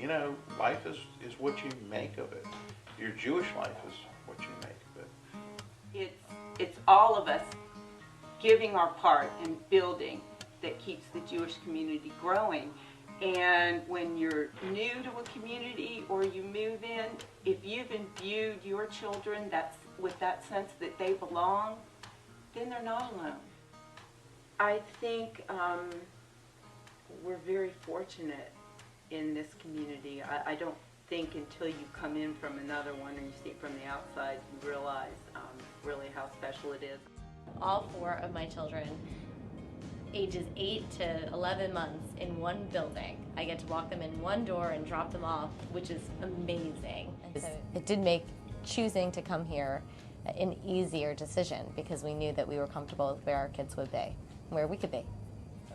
you know, life is what you make of it. Your Jewish life is what you make of it. It's all of us giving our part in building that keeps the Jewish community growing. And when you're new to a community or you move in, if you've imbued your children with that sense that they belong, then they're not alone. I think we're very fortunate in this community. I don't think until you come in from another one and you see it from the outside, you realize really how special it is. All 4 of my children, ages 8 to 11 months, in one building. I get to walk them in one door and drop them off, which is amazing. And so it did make choosing to come here an easier decision because we knew that we were comfortable with where our kids would be, where we could be.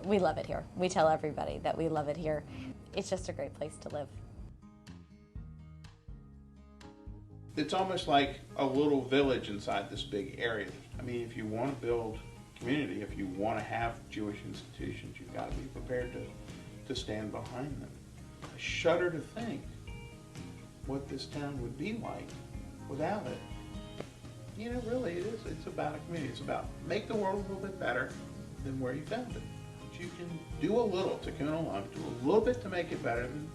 We love it here. We tell everybody that we love it here. It's just a great place to live. It's almost like a little village inside this big area. I mean, if you want to build community, if you want to have Jewish institutions, you've got to be prepared to stand behind them. I shudder to think what this town would be like without it. You know, really, it is. It's about a community. It's about make the world a little bit better than where you found it. But you can do a little to come along, do a little bit to make it better than.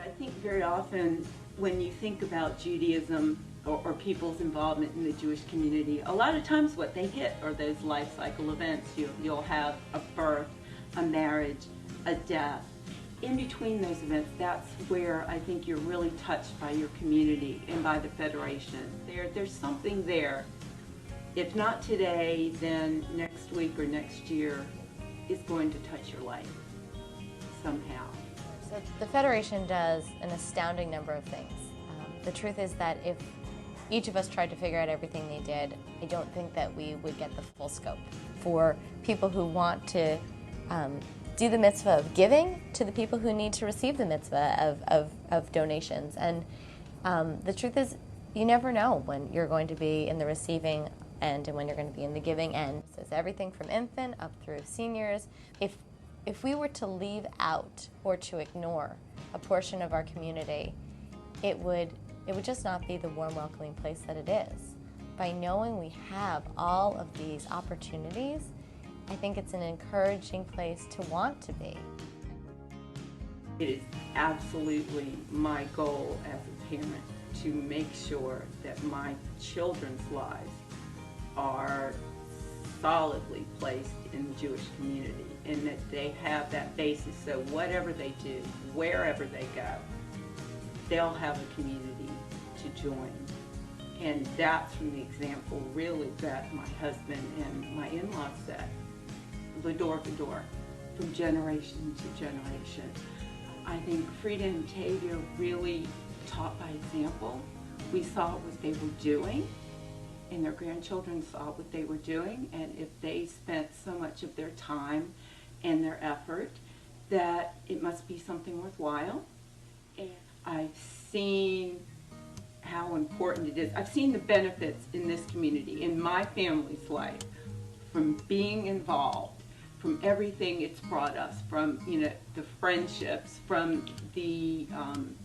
I think very often when you think about Judaism or people's involvement in the Jewish community, a lot of times what they hit are those life cycle events. You'll have a birth, a marriage, a death. In between those events, that's where I think you're really touched by your community and by the Federation. There's something there. If not today, then next week or next year is going to touch your life somehow. So the Federation does an astounding number of things. The truth is that if each of us tried to figure out everything they did, I don't think that we would get the full scope. For people who want to do the mitzvah of giving to the people who need to receive the mitzvah of donations. And the truth is, you never know when you're going to be in the receiving end and when you're going to be in the giving end. So it's everything from infant up through seniors. If we were to leave out or to ignore a portion of our community, it would just not be the warm, welcoming place that it is. By knowing we have all of these opportunities, I think it's an encouraging place to want to be. It is absolutely my goal as a parent to make sure that my children's lives are solidly placed in the Jewish community and that they have that basis so whatever they do, wherever they go, they'll have a community to join. And that's from the example really that my husband and my in-laws set, the door to door, from generation to generation. I think Frida and Tavia really taught by example. We saw what they were doing, and their grandchildren saw what they were doing, and if they spent so much of their time and their effort, that it must be something worthwhile. And I've seen how important it is. I've seen the benefits in this community, in my family's life, from being involved, from everything it's brought us, from the friendships, from the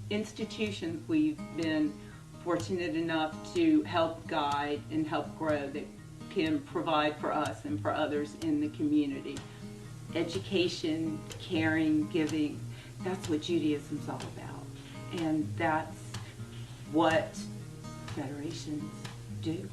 institutions we've been fortunate enough to help guide and help grow that can provide for us and for others in the community. Education, caring, giving, that's what Judaism's all about. And that's what federations do.